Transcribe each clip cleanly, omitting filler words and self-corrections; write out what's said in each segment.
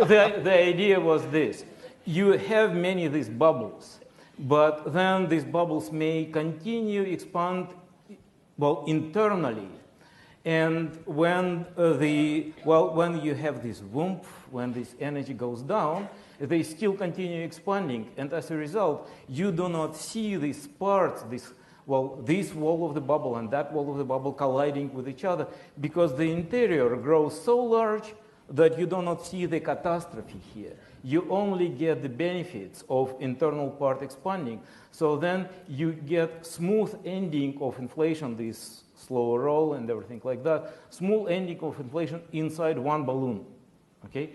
the idea was this. You have many of these bubbles, but then these bubbles may continue expand, well, internally. And when when you have this whoomp, when this energy goes down, they still continue expanding. And as a result, you do not see these parts, this wall of the bubble and that wall of the bubble colliding with each other, because the interior grows so large that you do not see the catastrophe here. You only get the benefits of internal part expanding. So then you get smooth ending of inflation, this slow roll and everything like that, smooth ending of inflation inside one balloon. Okay?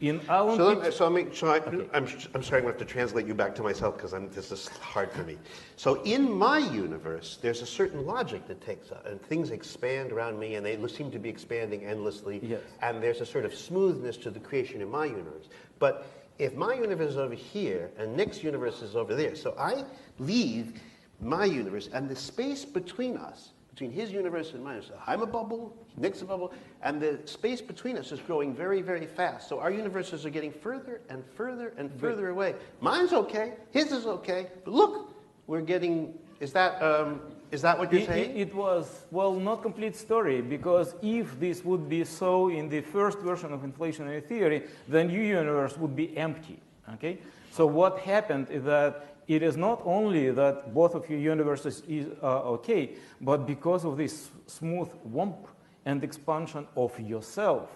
In I'm sorry, I'm going to have to translate you back to myself because this is hard for me. So in my universe, there's a certain logic that takes up, and things expand around me, and they seem to be expanding endlessly. Yes. And there's a sort of smoothness to the creation in my universe. But if my universe is over here and Nick's universe is over there, so I leave my universe and the space between us, between his universe and mine, so I'm a bubble, Nick's a bubble, and the space between us is growing very, very fast. So our universes are getting further and further and further away. Mine's okay, his is okay, but look, we're getting, is that what you're saying? It was, well, not complete story, because if this would be so in the first version of inflationary theory, then your universe would be empty, okay? So what happened is that it is not only that both of your universes are okay, but because of this smooth whomp and expansion of yourself,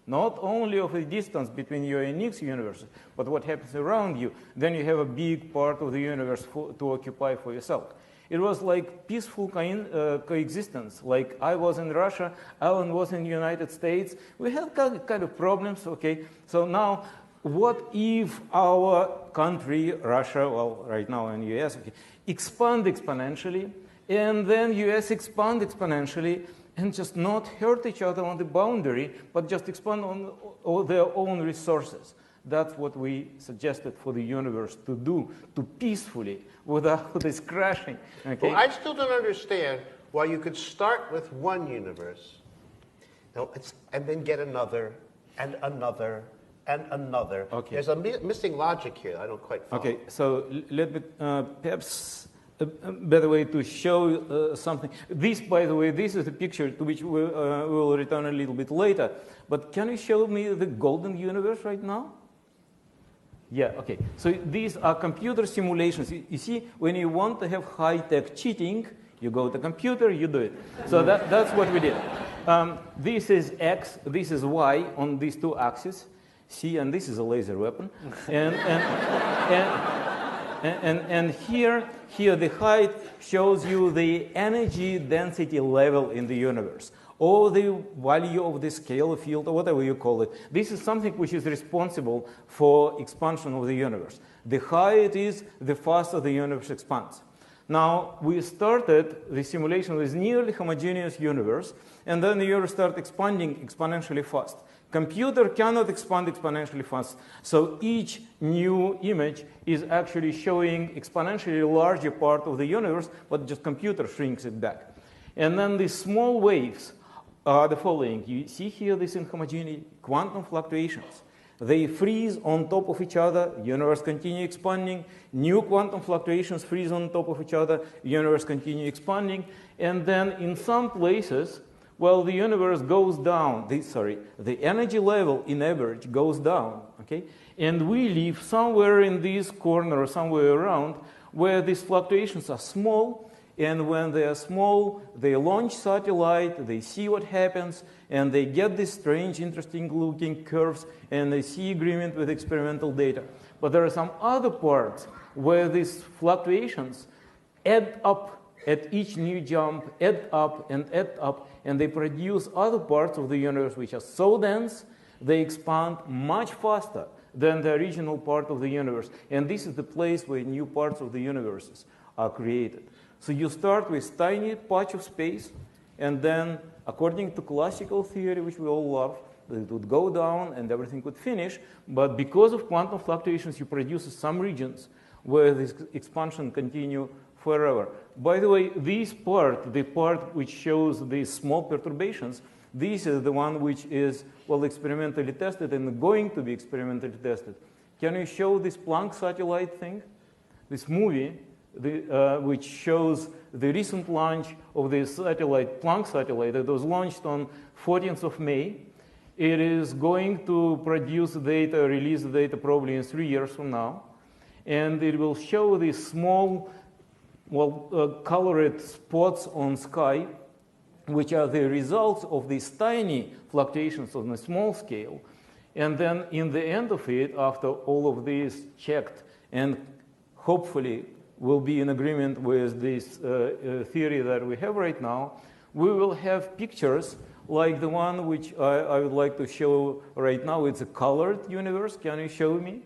not only of the distance between your and Nick's universes, but what happens around you, then you have a big part of the universe to occupy for yourself. It was like peaceful coexistence. Like I was in Russia, Alan was in the United States. We had kind of problems, okay? So now, what if our country, Russia, well, right now in the US, okay, expand exponentially, and then US expand exponentially, and just not hurt each other on the boundary, but just expand on their own resources? That's what we suggested for the universe to do, to peacefully, without this crashing. Okay? Well, I still don't understand why you could start with one universe, and then get another, and another, and another. Okay. There's a missing logic here. I don't quite follow. Okay, so let me perhaps, by the way, to show something. This, by the way, this is a picture to which we will return a little bit later. But can you show me the golden universe right now? Yeah, okay. So these are computer simulations. You see, when you want to have high-tech cheating, you go to computer, you do it. So that's what we did. This is X, this is Y on these two axes. See, and this is a laser weapon. And here the height shows you the energy density level in the universe, or the value of the scalar field, or whatever you call it. This is something which is responsible for expansion of the universe. The higher it is, the faster the universe expands. Now, we started the simulation with nearly homogeneous universe, and then the universe started expanding exponentially fast. Computer cannot expand exponentially fast, so each new image is actually showing exponentially larger part of the universe, but just computer shrinks it back. And then the small waves are the following. You see here this inhomogeneity, quantum fluctuations. They freeze on top of each other, universe continue expanding, new quantum fluctuations freeze on top of each other, universe continue expanding, and then in some places, well, the universe goes down, the energy level in average goes down, okay? And we live somewhere in this corner or somewhere around where these fluctuations are small, and when they are small, they launch satellite, they see what happens, and they get these strange, interesting-looking curves, and they see agreement with experimental data. But there are some other parts where these fluctuations add up at each new jump, add up, and they produce other parts of the universe which are so dense, they expand much faster than the original part of the universe. And this is the place where new parts of the universes are created. So you start with tiny patch of space, and then, according to classical theory, which we all love, it would go down and everything would finish. But because of quantum fluctuations, you produce some regions where this expansion continue forever. By the way, this part, the part which shows these small perturbations, This is the one which is, well, experimentally tested and going to be experimentally tested. Can you show this Planck satellite thing? This movie, which shows the recent launch of the satellite, Planck satellite, that was launched on 14th of May. It is going to produce data, release data probably in 3 years from now. And it will show these small, colored spots on sky, which are the results of these tiny fluctuations on a small scale. And then in the end of it, after all of this checked, and hopefully will be in agreement with this theory that we have right now, we will have pictures like the one which I would like to show right now. It's a colored universe. Can you show me?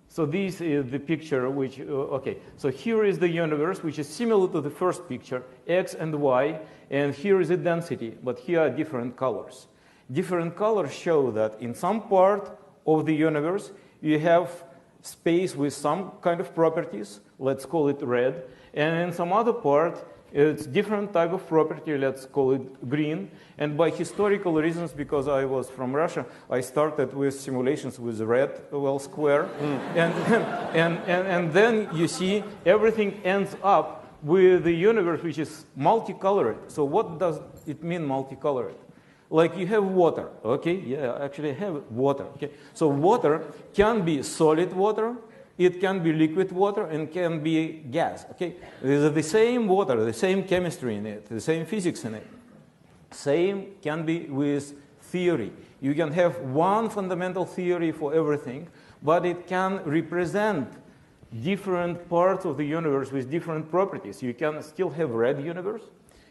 So this is the picture which, okay. So here is the universe, which is similar to the first picture, X and Y, and here is the density, but here are different colors. Different colors show that in some part of the universe, you have space with some kind of properties, let's call it red, and in some other part, it's different type of property, let's call it green. And by historical reasons, because I was from Russia, I started with simulations with red, square. And then you see everything ends up with the universe which is multicolored. So what does it mean, multicolored? Like you have water, okay? Yeah, actually I have water, okay? So water can be solid water, it can be liquid water, and can be gas, okay? There's the same water, the same chemistry in it, the same physics in it. Same can be with theory. You can have one fundamental theory for everything, but it can represent different parts of the universe with different properties. You can still have red universe,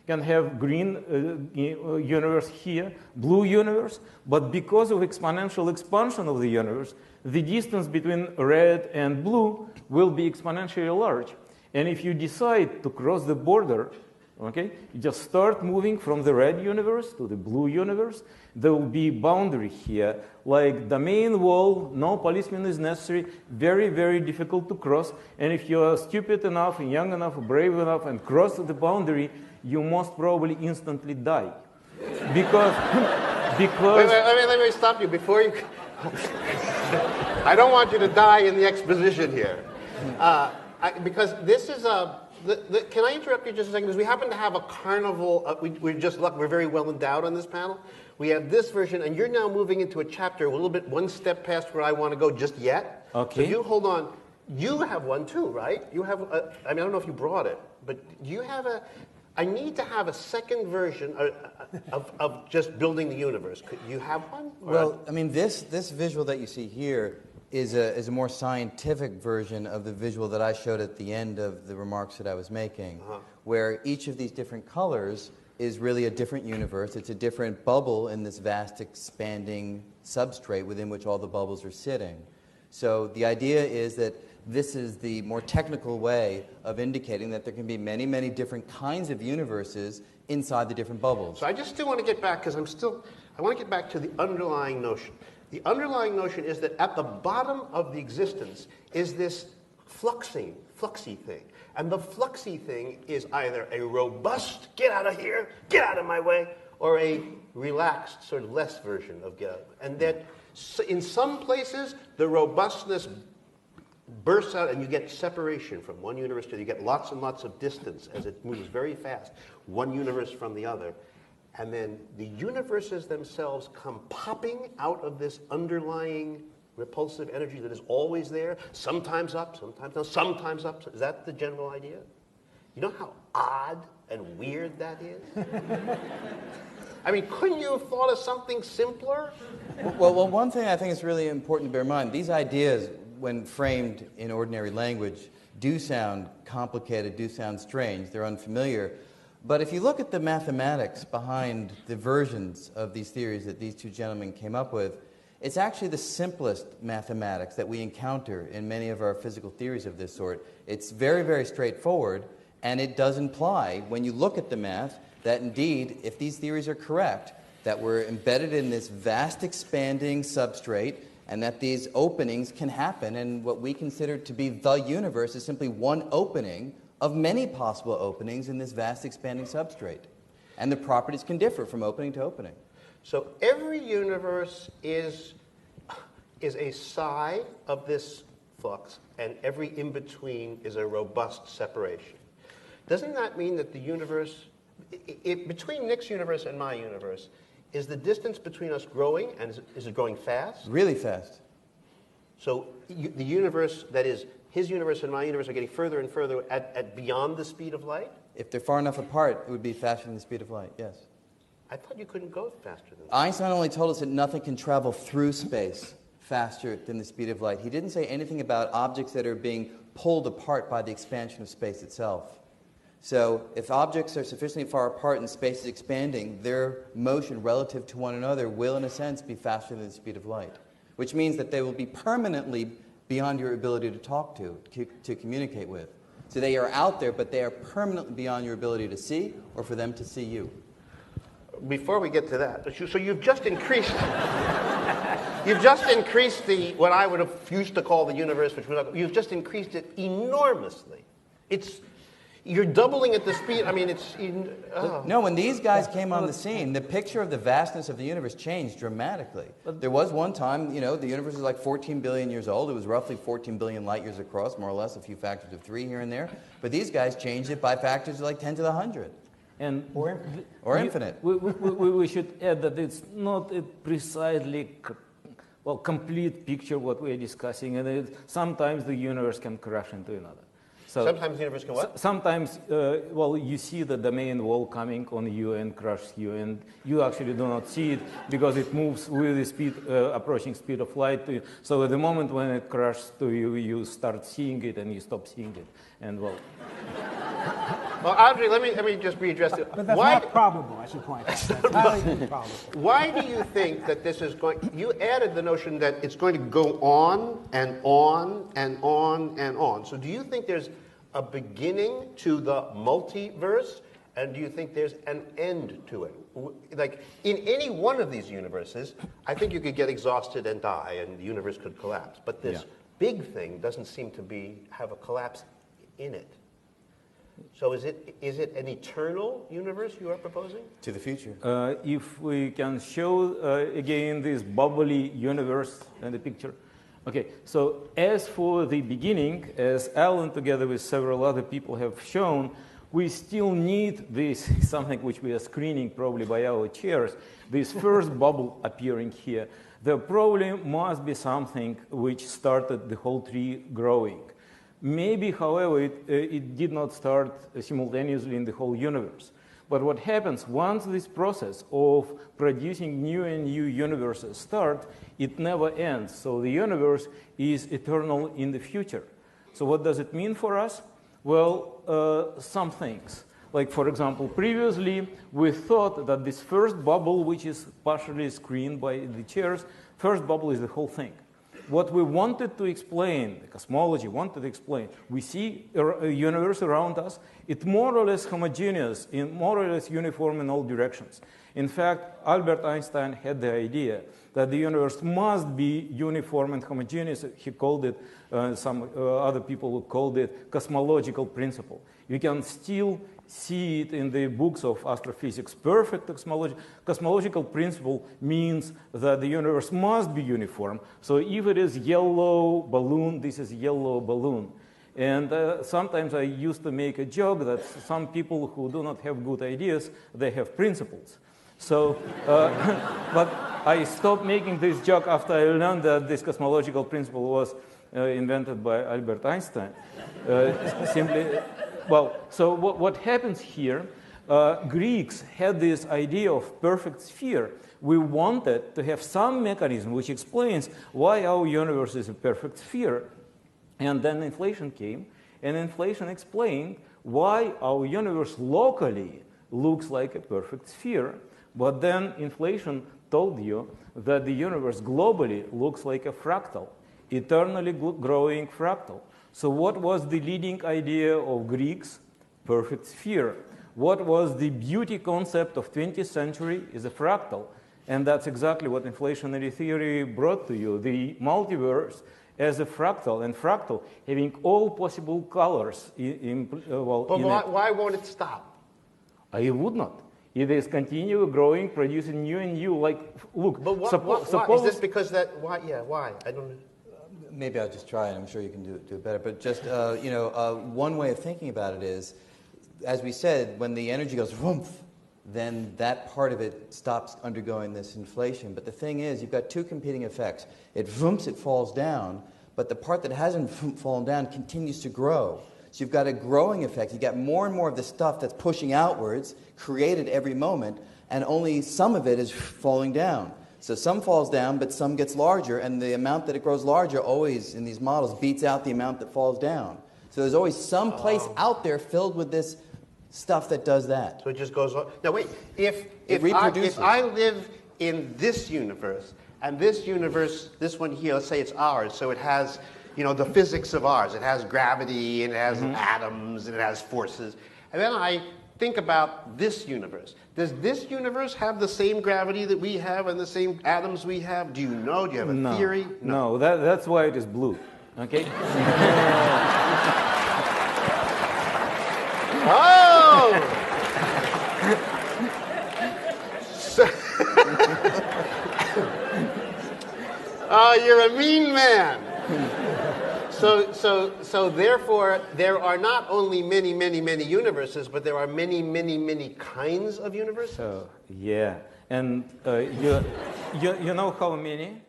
can have green universe here, blue universe, but because of exponential expansion of the universe, the distance between red and blue will be exponentially large. And if you decide to cross the border, okay, you just start moving from the red universe to the blue universe, there will be boundary here, like domain wall, no policeman is necessary, very, very difficult to cross. And if you are stupid enough, young enough, brave enough, and cross the boundary, you most probably instantly die. Because Let me stop you before you... I don't want you to die in the exposition here. Because this is a... can I interrupt you just a second? Because we happen to have a carnival. We're very well endowed on this panel. We have this version, and you're now moving into a chapter a little bit one step past where I want to go just yet. Okay. So you hold on. You have one too, right? You have, I don't know if you brought it, but you have I need to have a second version of just building the universe. Could you have one? Well, I mean, this visual that you see here is a more scientific version of the visual that I showed at the end of the remarks that I was making, where each of these different colors is really a different universe. It's a different bubble in this vast expanding substrate within which all the bubbles are sitting. So the idea is that this is the more technical way of indicating that there can be many, many different kinds of universes inside the different bubbles. So I just still want to get back, because I want to get back to the underlying notion. The underlying notion is that at the bottom of the existence is this fluxy thing. And the fluxy thing is either a robust, get out of here, get out of my way, or a relaxed, sort of less version of get out. And that in some places, the robustness bursts out and you get separation from one universe to the other. You get lots and lots of distance as it moves very fast, one universe from the other. And then the universes themselves come popping out of this underlying repulsive energy that is always there, sometimes up, sometimes down, sometimes up. Is that the general idea? You know how odd and weird that is? I mean, couldn't you have thought of something simpler? Well, one thing I think is really important to bear in mind, these ideas, when framed in ordinary language, do sound complicated, do sound strange, they're unfamiliar. But if you look at the mathematics behind the versions of these theories that these two gentlemen came up with, it's actually the simplest mathematics that we encounter in many of our physical theories of this sort. It's very, very straightforward, and it does imply, when you look at the math, that indeed, if these theories are correct, that we're embedded in this vast expanding substrate, and that these openings can happen, and what we consider to be the universe is simply one opening of many possible openings in this vast expanding substrate. And the properties can differ from opening to opening. So every universe is a psi of this flux, and every in-between is a robust separation. Doesn't that mean that the universe, between Nick's universe and my universe, is the distance between us growing, and is it growing fast? Really fast. So the universe, that is, his universe and my universe, are getting further and further at beyond the speed of light? If they're far enough apart, it would be faster than the speed of light, yes. I thought you couldn't go faster than that. Einstein only told us that nothing can travel through space faster than the speed of light. He didn't say anything about objects that are being pulled apart by the expansion of space itself. So if objects are sufficiently far apart and space is expanding, their motion relative to one another will, in a sense, be faster than the speed of light, which means that they will be permanently beyond your ability to talk to communicate with. So they are out there, but they are permanently beyond your ability to see or for them to see you. Before we get to that, so you've just increased, the what I would have used to call the universe, you've just increased it enormously. You're doubling at the speed. I mean, No, when these guys came on the scene, the picture of the vastness of the universe changed dramatically. There was one time, the universe was like 14 billion years old. It was roughly 14 billion light years across, more or less, a few factors of 3 here and there. But these guys changed it by factors of like 10 to the 100. Or infinite. We should add that it's not a precisely complete picture what we're discussing, and sometimes the universe can crash into another. So sometimes the universe can what? Sometimes, you see the domain wall coming on you and crushes you, and you actually do not see it because it moves with the speed, approaching speed of light to you. So at the moment when it crashes to you, you start seeing it and you stop seeing it. And Well, Audrey, let me just readdress it. But that's not probable, I should point out. That's highly improbable. Why do you think that this is going? You added the notion that it's going to go on and on and on and on. So do you think there's a beginning to the multiverse, and do you think there's an end to it? Like in any one of these universes, I think you could get exhausted and die, and the universe could collapse. But this big thing doesn't seem to have a collapse in it. So is it an eternal universe you are proposing? To the future. If we can show again this bubbly universe in the picture. Okay, so as for the beginning, as Alan together with several other people have shown, we still need this, something which we are screening probably by our chairs, this first bubble appearing here. There probably must be something which started the whole tree growing. Maybe, however, it did not start simultaneously in the whole universe. But what happens once this process of producing new and new universes start, it never ends. So the universe is eternal in the future. So what does it mean for us? Well, some things. Like, for example, previously we thought that this first bubble, which is partially screened by the chairs, first bubble is the whole thing. What we wanted to explain, the cosmology wanted to explain, we see a universe around us, it's more or less homogeneous, more or less uniform in all directions. In fact, Albert Einstein had the idea that the universe must be uniform and homogeneous. He called it, some other people called it cosmological principle. You can still see it in the books of astrophysics. Perfect cosmological principle means that the universe must be uniform. So if it is yellow balloon, this is yellow balloon. And sometimes I used to make a joke that some people who do not have good ideas, they have principles. So, but I stopped making this joke after I learned that this cosmological principle was invented by Albert Einstein. So what happens here, Greeks had this idea of perfect sphere. We wanted to have some mechanism which explains why our universe is a perfect sphere. And then inflation came, and inflation explained why our universe locally looks like a perfect sphere. But then inflation told you that the universe globally looks like a fractal, eternally growing fractal. So what was the leading idea of Greeks? Perfect sphere. What was the beauty concept of 20th century is a fractal. And that's exactly what inflationary theory brought to you, the multiverse as a fractal, and fractal having all possible colors. Why won't it stop? It would not. It is continually growing, producing new and new. Like, look, But why? suppose Is this because that, why, yeah, why? I don't know. Maybe I'll just try it. I'm sure you can do it better. But just, one way of thinking about it is, as we said, when the energy goes whoomph, then that part of it stops undergoing this inflation. But the thing is, you've got two competing effects. It whoomps, it falls down, but the part that hasn't fallen down continues to grow. So you've got a growing effect. You've got more and more of the stuff that's pushing outwards, created every moment, and only some of it is falling down. So some falls down, but some gets larger, and the amount that it grows larger always, in these models, beats out the amount that falls down. So there's always some place out there filled with this stuff that does that. So it just goes on. Now wait, if reproduces. I live in this universe, and this universe, this one here, let's say it's ours, so it has, the physics of ours. It has gravity, and it has atoms, and it has forces. And then I think about this universe. Does this universe have the same gravity that we have and the same atoms we have? Do you know? Do you have a theory? No, that's why it is blue. Okay? Oh! Oh, you're a mean man. So therefore, there are not only many, many, many universes, but there are many, many, many kinds of universes? Yeah. And you know how many?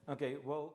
Okay, well...